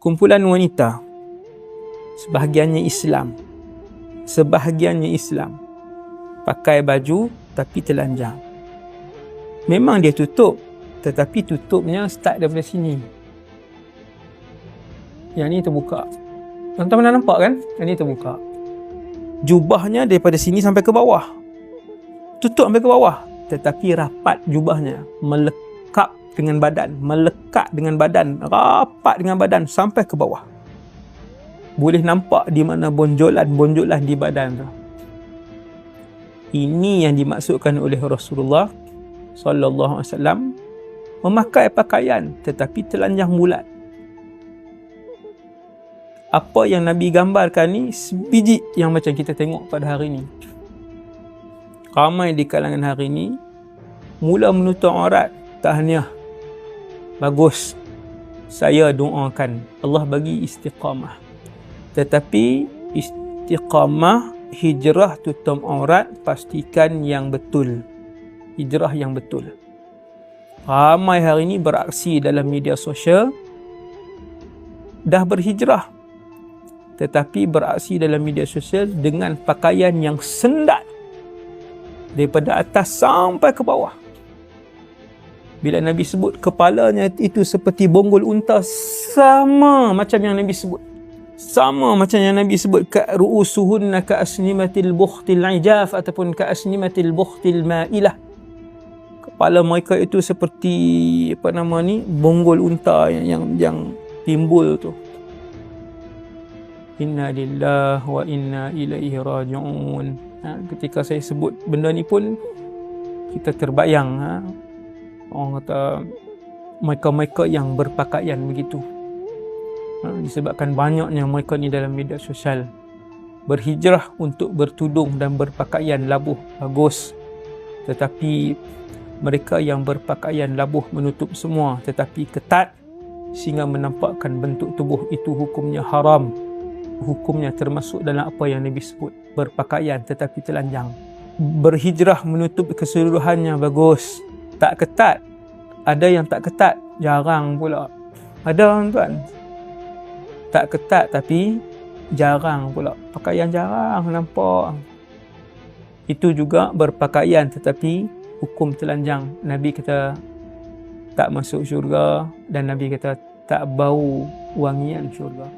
kumpulan wanita, sebahagiannya Islam, pakai baju tapi telanjang. Memang dia tutup, tetapi tutupnya start daripada sini. Yang ni terbuka. Tuan-tuan pernah nampak kan? Yang ni terbuka. Jubahnya daripada sini sampai ke bawah. Tutup sampai ke bawah. Tetapi rapat jubahnya. Melekat dengan badan. Rapat dengan badan sampai ke bawah. Boleh nampak di mana bonjolan di badan tu. Ini yang dimaksudkan oleh Rasulullah sallallahu alaihi wasallam, memakai pakaian tetapi telanjang bulat. Apa yang Nabi gambarkan ni sebiji yang macam kita tengok pada hari ni. Ramai di kalangan hari ni mula menutup aurat, tahniah. Bagus. Saya doakan Allah bagi istiqamah. Tetapi istiqamah, hijrah tutup aurat, pastikan yang betul. Hijrah yang betul. Ramai hari ini beraksi dalam media sosial, dah berhijrah, tetapi beraksi dalam media sosial dengan pakaian yang sendat daripada atas sampai ke bawah. Bila Nabi sebut kepalanya itu seperti bonggol unta, sama macam yang Nabi sebut. Sama macam yang Nabi sebut, ka ru'usuhunna ka asnimatil bukhtil ijaf ataupun ka asnimatil bukhtil ma'ilah. Kepala mereka itu seperti bonggol unta yang timbul tu. Inna lillahi wa inna ilaihi raji'un. Ketika saya sebut benda ni pun kita terbayang, orang kata mereka-mereka yang berpakaian begitu. Disebabkan banyaknya mereka ni dalam media sosial berhijrah untuk bertudung dan berpakaian labuh bagus, tetapi mereka yang berpakaian labuh menutup semua tetapi ketat sehingga menampakkan bentuk tubuh itu, hukumnya haram. Hukumnya termasuk dalam apa yang Nabi sebut, berpakaian tetapi telanjang. Berhijrah menutup keseluruhannya bagus, tak ketat. Ada yang tak ketat, jarang pula. Ada tuan, tak ketat tapi jarang pula. Pakaian jarang nampak. Itu juga berpakaian tetapi hukum telanjang. Nabi kata tak masuk syurga dan Nabi kata tak bau wangian syurga.